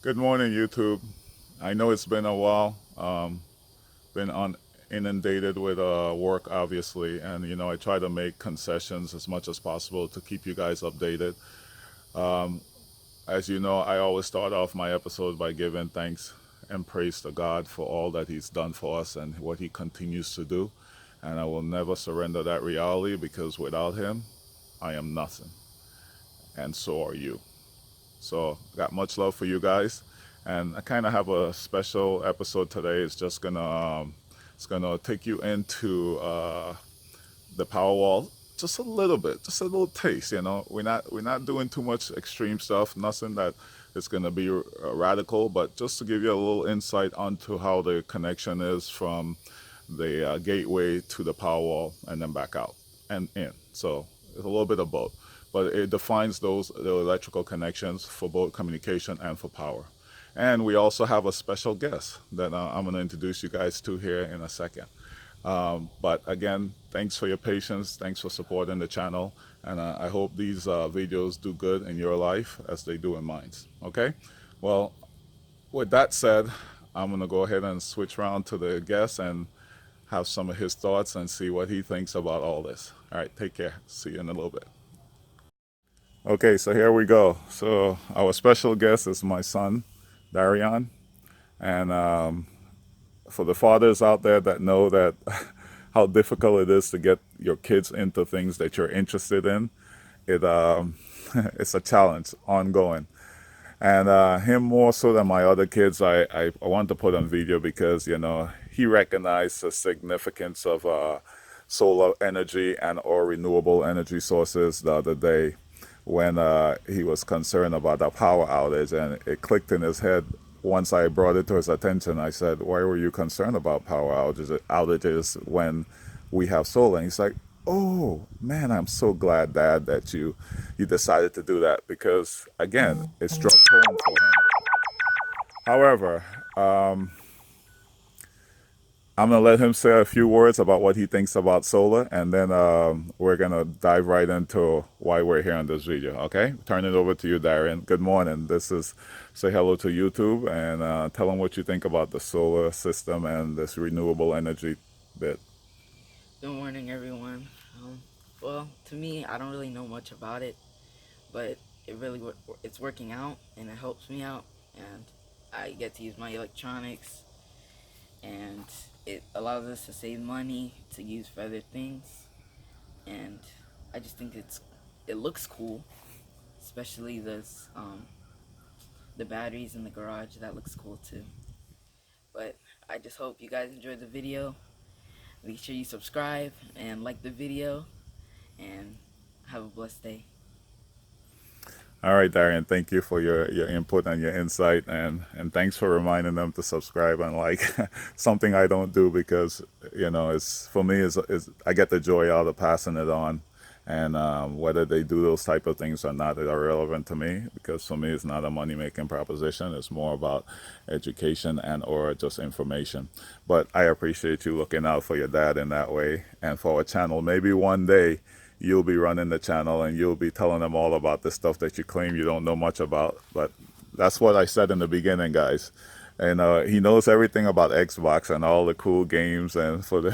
Good morning, YouTube. I know it's been a while. Been inundated with work, obviously, and I try to make concessions as much as possible to keep you guys updated. As you know, I always start off my episode by giving thanks and praise to God for all that He's done for us and what He continues to do. And I will never surrender that reality because without Him, I am nothing, and so are you. So, got much love for you guys, and I kind of have a special episode today. It's gonna take you into the Powerwall just a little bit, just a little taste. We're not doing too much extreme stuff, nothing that is gonna be radical, but just to give you a little insight onto how the connection is from the gateway to the Powerwall and then back out and in. So it's a little bit of both, but it defines the electrical connections for both communication and for power. And we also have a special guest that I'm going to introduce you guys to here in a second. But again, thanks for your patience. Thanks for supporting the channel. And I hope these videos do good in your life as they do in mine. Okay? Well, with that said, I'm going to go ahead and switch around to the guest and have some of his thoughts and see what he thinks about all this. All right, take care. See you in a little bit. Okay, so here we go. So our special guest is my son, Darian. And for the fathers out there that know that how difficult it is to get your kids into things that you're interested in, it's a challenge ongoing. And him more so than my other kids, I want to put on video because he recognized the significance of solar energy and or renewable energy sources the other day when he was concerned about a power outage, and it clicked in his head. Once I brought it to his attention, I said, "Why were you concerned about power outages when we have solar?" And he's like, "Oh man, I'm so glad, Dad, that you decided to do that because again, it struck home for him." However, I'm gonna let him say a few words about what he thinks about solar, and then we're gonna dive right into why we're here on this video. Okay, turn it over to you, Darian. Good morning. This is say hello to YouTube and tell them what you think about the solar system and this renewable energy bit. Good morning, everyone. Well, to me, I don't really know much about it, but it's working out and it helps me out, and I get to use my electronics, and it allows us to save money to use for other things, and I just think it looks cool, especially the batteries in the garage. That looks cool too. But I just hope you guys enjoyed the video. Make sure you subscribe and like the video, and have a blessed day. All right, Darian, thank you for your input and your insight, and thanks for reminding them to subscribe and like something I don't do because it's for me is I get the joy out of passing it on, and whether they do those type of things or not are irrelevant to me because for me it's not a money making proposition. It's more about education and or just information. But I appreciate you looking out for your dad in that way and for our channel. Maybe one day you'll be running the channel and you'll be telling them all about the stuff that you claim you don't know much about. But that's what I said in the beginning, guys. And he knows everything about Xbox and all the cool games and for the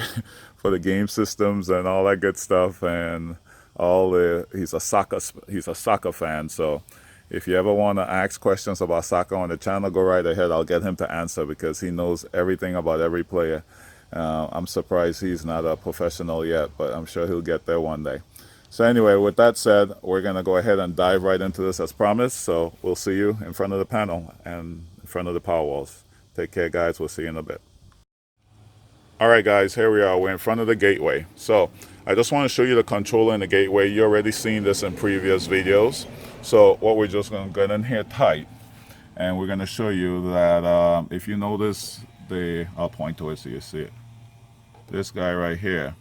for the game systems and all that good stuff. And all the he's a soccer fan. So if you ever want to ask questions about soccer on the channel, go right ahead. I'll get him to answer because he knows everything about every player. I'm surprised he's not a professional yet, but I'm sure he'll get there one day. So anyway, with that said, we're going to go ahead and dive right into this as promised. So we'll see you in front of the panel and in front of the power walls. Take care, guys. We'll see you in a bit. All right, guys, here we are. We're in front of the gateway. So I just want to show you the controller in the gateway. You already seen this in previous videos. So what we're just going to get in here tight, and we're going to show you that if you notice, I'll point to it so you see it. This guy right here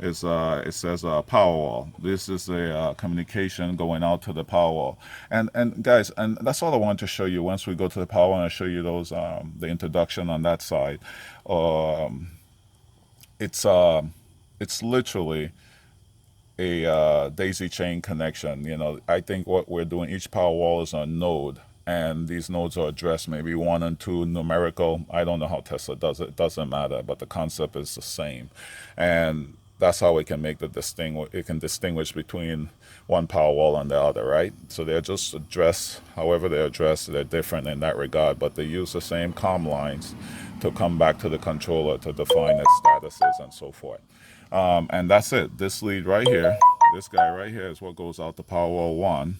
is it says Powerwall. This is a communication going out to the Powerwall. And guys, and that's all I want to show you. Once we go to the Powerwall, I'll show you those the introduction on that side. Um, it's literally a daisy chain connection. I think what we're doing, each Powerwall is a node and these nodes are addressed maybe 1 and 2 numerical. I don't know how Tesla does it. It doesn't matter, but the concept is the same. And that's how it can make the it can distinguish between one Powerwall and the other, right? So they're just addressed, however they're addressed, they're different in that regard, but they use the same comm lines to come back to the controller to define its statuses and so forth. And that's it. This lead right here, this guy right here is what goes out to Powerwall 1.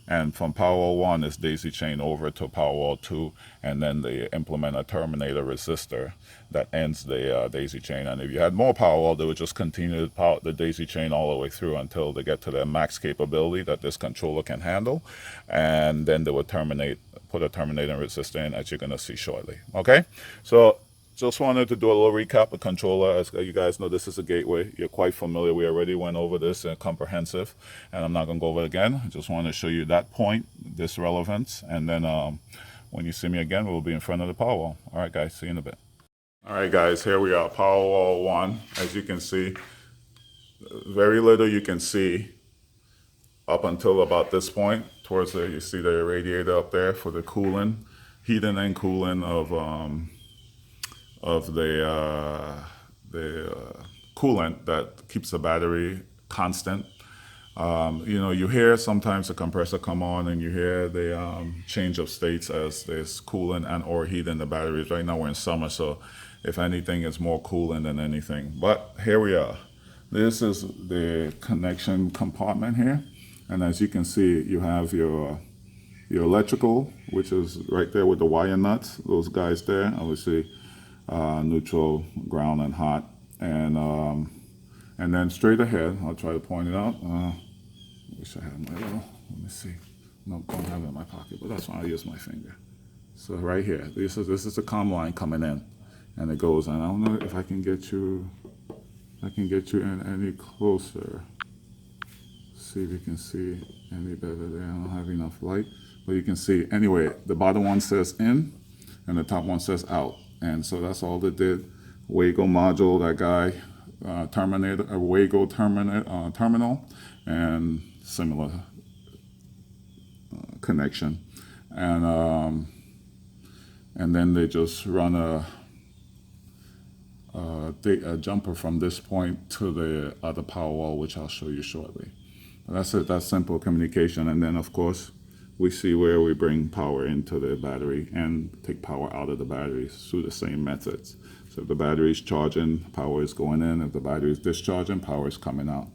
And from Powerwall 1 is daisy chain over to Powerwall 2, and then they implement a terminator resistor that ends the daisy chain. And if you had more Powerwall, they would just continue the daisy chain all the way through until they get to their max capability that this controller can handle. And then they would put a terminator resistor in, as you're going to see shortly. Okay? So just wanted to do a little recap of controller. As you guys know, this is a gateway. You're quite familiar. We already went over this in comprehensive, and I'm not going to go over it again. I just want to show you that point, this relevance, and then when you see me again, we'll be in front of the Powerwall. All right, guys, see you in a bit. All right, guys, here we are, Powerwall 1. As you can see, very little you can see up until about this point. Towards the, you see the radiator up there for the cooling, heating and cooling of the coolant that keeps the battery constant. You know, you hear sometimes the compressor come on and you hear the change of states as there's cooling and or heat in the batteries. Right now we're in summer, so if anything, it's more cooling than anything. But here we are. This is the connection compartment here. And as you can see, you have your electrical, which is right there with the wire nuts, those guys there, obviously neutral, ground, and hot. And then straight ahead, I'll try to point it out. Wish I had my little, let me see. No, don't have it in my pocket, but that's why I use my finger. So right here, this is the comm line coming in, and it goes. And I don't know if I can get you in any closer. See if you can see any better there. I don't have enough light, but you can see. Anyway, the bottom one says in, and the top one says out. And so that's all they did. Wago module, that guy, terminator, a Wago terminal, and similar connection. And then they just run a jumper from this point to the other Powerwall, which I'll show you shortly. That's it. That's simple communication. And then, of course, we see where we bring power into the battery and take power out of the batteries through the same methods. So if the battery is charging, power is going in. If the battery is discharging, power is coming out.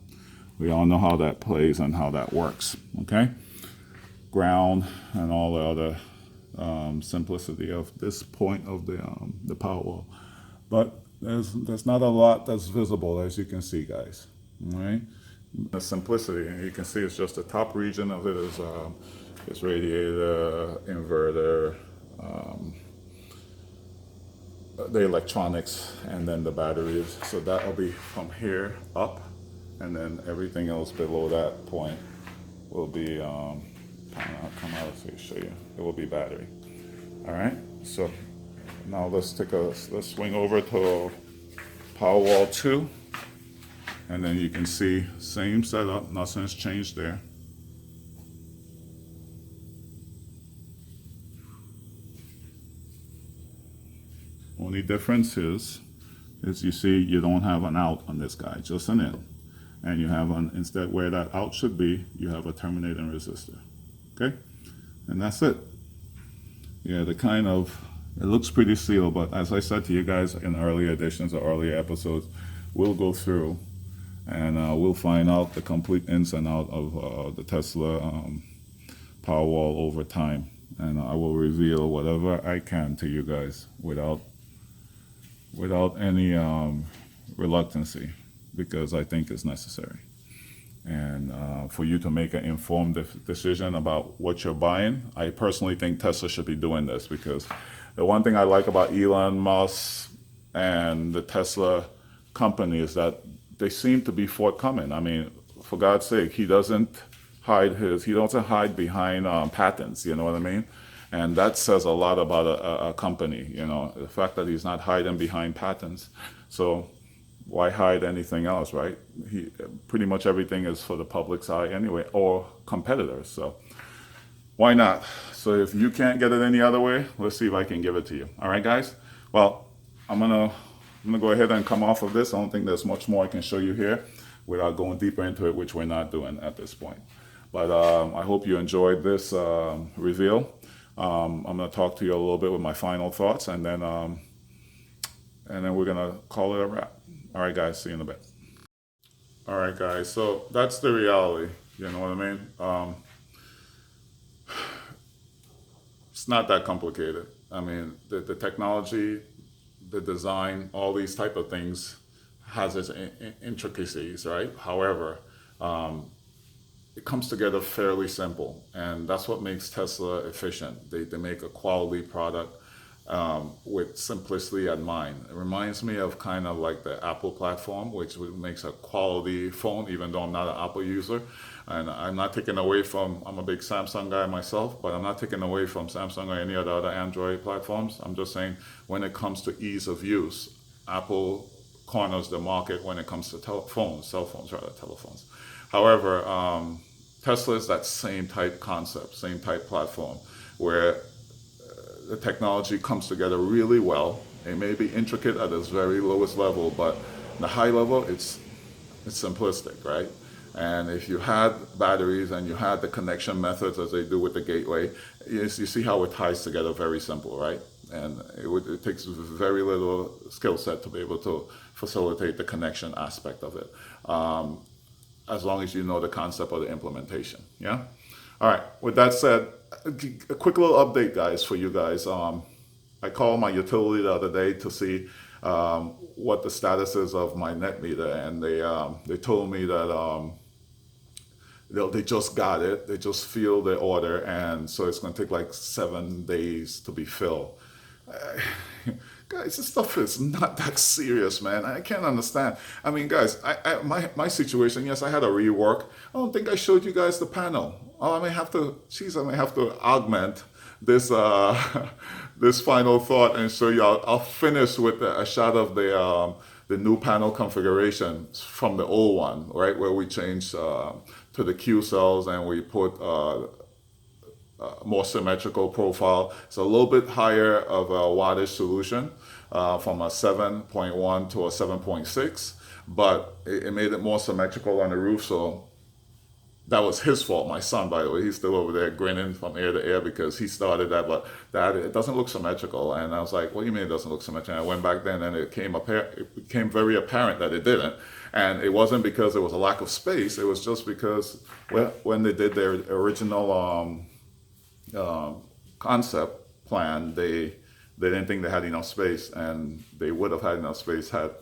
We all know how that plays and how that works, okay? Ground and all the other simplicity of this point of the Powerwall. But there's not a lot that's visible, as you can see, guys, all right? The simplicity, and you can see it's just the top region of it is this radiator, inverter, the electronics, and then the batteries. So that will be from here up, and then everything else below that point will be, I'll come out to show you, it will be battery. All right, so now let's swing over to Powerwall 2. And then you can see, same setup, nothing's changed there. Only difference is you see you don't have an out on this guy, just an in. And you have instead where that out should be, you have a terminating resistor. Okay? And that's it. Yeah, it looks pretty sealed, but as I said to you guys in earlier editions or earlier episodes, we'll go through and we'll find out the complete ins and out of the Tesla Powerwall over time. And I will reveal whatever I can to you guys without any reluctancy, because I think it's necessary. And for you to make an informed decision about what you're buying. I personally think Tesla should be doing this, because the one thing I like about Elon Musk and the Tesla company is that they seem to be forthcoming. I mean, for God's sake, he doesn't hide behind patents, you know what I mean? And that says a lot about a company, you know, the fact that he's not hiding behind patents. So why hide anything else, right? Pretty much everything is for the public's eye anyway, or competitors. So Why not? So if you can't get it any other way, let's see if I can give it to you. All right, guys. Well, I'm gonna go ahead and come off of this. I don't think there's much more I can show you here without going deeper into it, which we're not doing at this point. But I hope you enjoyed this reveal. I'm gonna talk to you a little bit with my final thoughts, and then we're gonna call it a wrap. All right, guys. See you in a bit. All right, guys. So that's the reality. You know what I mean? It's not that complicated. I mean, the technology, the design, all these type of things has its intricacies, right? However, it comes together fairly simple, and that's what makes Tesla efficient. They make a quality product with simplicity at mind. It reminds me of kind of like the Apple platform, which makes a quality phone, even though I'm not an Apple user. And I'm not taking away from, I'm a big Samsung guy myself, but I'm not taking away from Samsung or any of the other Android platforms. I'm just saying when it comes to ease of use, Apple corners the market when it comes to telephones, cell phones rather, telephones. However, Tesla is that same type concept, same type platform, where the technology comes together really well. It may be intricate at its very lowest level, but the high level, it's simplistic, right? And if you had batteries and you had the connection methods as they do with the gateway, you see how it ties together very simple, right? And it takes very little skill set to be able to facilitate the connection aspect of it, as long as you know the concept of the implementation. Yeah. All right. With that said, a quick little update, guys, for you guys. I called my utility the other day to see what the status is of my net meter, and they told me that they just got it. They just filled the order, and so it's going to take like 7 days to be filled. Guys, this stuff is not that serious, man. I can't understand. I mean, guys, my situation, yes, I had a rework. I don't think I showed you guys the panel. Oh, I may have to augment this this final thought and show you. I'll finish with a shot of the new panel configuration from the old one, right, where we changed to the Q cells and we put more symmetrical profile. It's a little bit higher of a wattage solution from a 7.1 to a 7.6, but it made it more symmetrical on the roof. So that was his fault. My son, by the way, he's still over there grinning from ear to ear because he started that, but that it doesn't look symmetrical. And I was like, "What do you mean it doesn't look symmetrical?" And I went back then, and it became very apparent that it didn't. And it wasn't because there was a lack of space. It was just because when they did their original concept plan, they didn't think they had enough space, and they would have had enough space had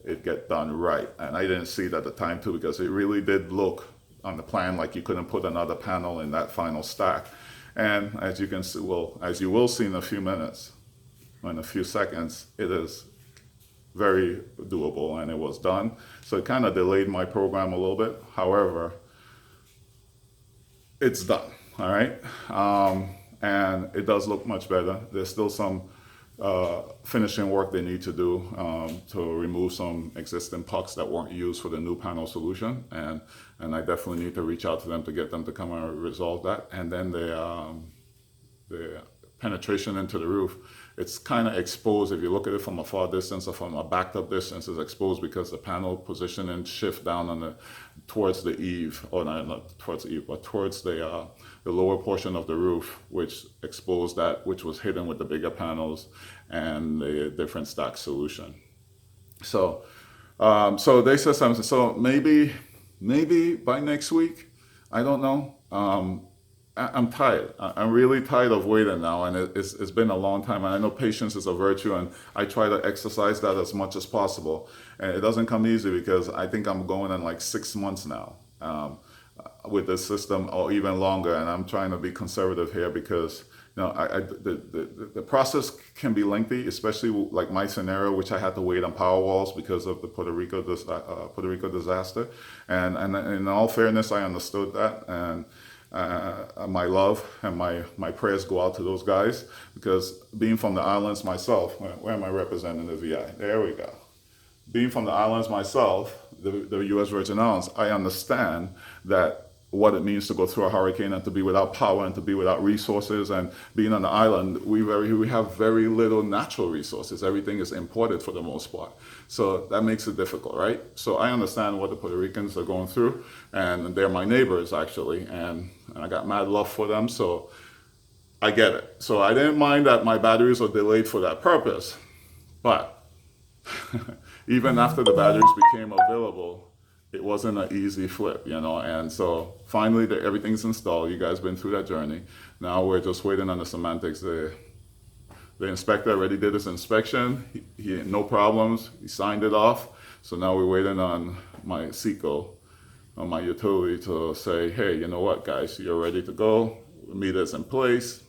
it get done right. And I didn't see it at the time too, because it really did look on the plan like you couldn't put another panel in that final stack. And as you can see, well, as you will see in a few minutes, in a few seconds, it is very doable, and it was done. So it kind of delayed my program a little bit. However, it's done. All right. And it does look much better. There's still some finishing work they need to do to remove some existing pucks that weren't used for the new panel solution, and I definitely need to reach out to them to get them to come and resolve that. And then the penetration into the roof, it's kind of exposed. If you look at it from a far distance or from a backed up distance, it's exposed because the panel position and shift down on towards the eave, or not towards the eave, but towards the lower portion of the roof, which exposed that which was hidden with the bigger panels and the different stack solution. So, so they said something. So maybe by next week, I don't know. I'm tired. I'm really tired of waiting now, and it's been a long time. And I know patience is a virtue, and I try to exercise that as much as possible. And it doesn't come easy because I think I'm going in like 6 months now with this system, or even longer. And I'm trying to be conservative here because the process can be lengthy, especially like my scenario, which I had to wait on Powerwalls because of the Puerto Rico disaster. And in all fairness, I understood that, and my love and my prayers go out to those guys, because being from the islands myself, where am I representing the VI? There we go. Being from the islands myself, the U.S. Virgin Islands, I understand that what it means to go through a hurricane and to be without power and to be without resources. And being on the island, we have very little natural resources. Everything is imported for the most part. So that makes it difficult, right? So I understand what the Puerto Ricans are going through, and they're my neighbors actually, and I got mad love for them. So I get it. So I didn't mind that my batteries were delayed for that purpose. But even after the batteries became available, it wasn't an easy flip, you know. And so finally, everything's installed. You guys been through that journey. Now we're just waiting on the semantics. The inspector already did his inspection. He had no problems. He signed it off. So now we're waiting on my CECO, on my utility, to say, hey, you know what, guys, you're ready to go. The meter's in place,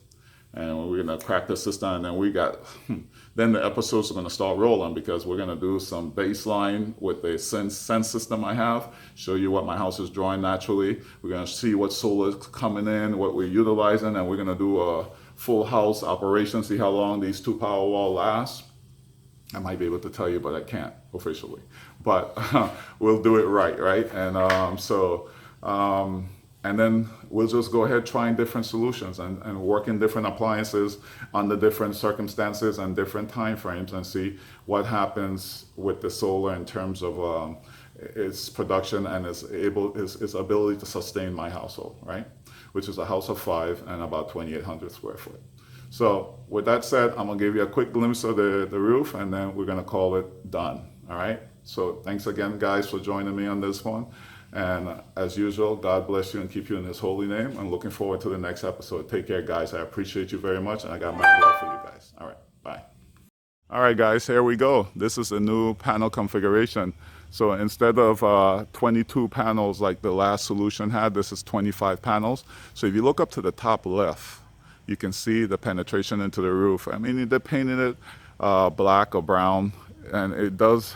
and we're gonna crack the system. And then then the episodes are gonna start rolling, because we're gonna do some baseline with the sense system I have, show you what my house is drawing naturally. We're gonna see what solar is coming in, what we're utilizing, and we're gonna do a full house operation, see how long these 2 Powerwall last. I might be able to tell you, but I can't officially. But we'll do it right? And then we'll just go ahead trying different solutions and working different appliances under different circumstances and different time frames, and see what happens with the solar in terms of its production and its ability to sustain my household, right? Which is a house of 5 and about 2,800 square foot. So with that said, I'm gonna give you a quick glimpse of the roof, and then we're gonna call it done, all right? So thanks again, guys, for joining me on this one. And as usual, God bless you and keep you in his holy name. I'm looking forward to the next episode. Take care, guys. I appreciate you very much, and I got my love for you guys. All right, bye. All right, guys, here we go. This is the new panel configuration. So instead of 22 panels like the last solution had, this is 25 panels. So if you look up to the top left, you can see the penetration into the roof. I mean, they painted it black or brown, and it does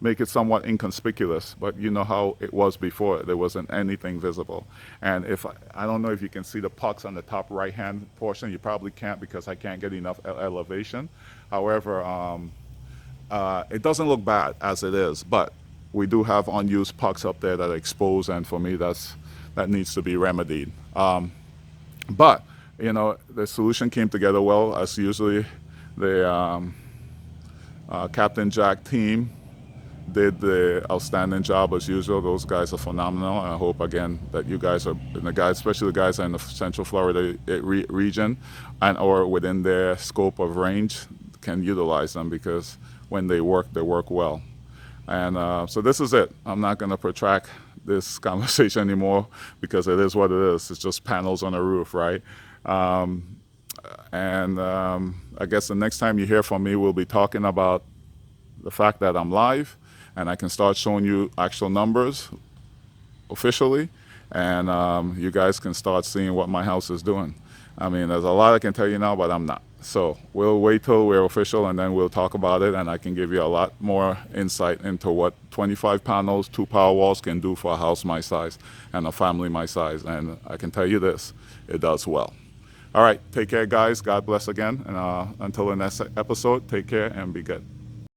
make it somewhat inconspicuous, but you know how it was before. There wasn't anything visible. And I don't know if you can see the pucks on the top right hand portion. You probably can't, because I can't get enough elevation. However, it doesn't look bad as it is, but we do have unused pucks up there that are exposed, and for me that needs to be remedied. But you know, the solution came together well, as usually. The Captain Jack team did the outstanding job as usual. Those guys are phenomenal. And I hope again that you guys are, and the guys, especially the guys in the Central Florida region and or within their scope of range, can utilize them, because when they work well. And so this is it. I'm not going to protract this conversation anymore, because it is what it is. It's just panels on a roof, right? I guess the next time you hear from me, we'll be talking about the fact that I'm live and I can start showing you actual numbers officially, and you guys can start seeing what my house is doing. I mean, there's a lot I can tell you now, but I'm not. So we'll wait till we're official, and then we'll talk about it, and I can give you a lot more insight into what 25 panels, 2 Powerwalls can do for a house my size and a family my size. And I can tell you this, it does well. All right, take care, guys. God bless again. And until the next episode, take care and be good.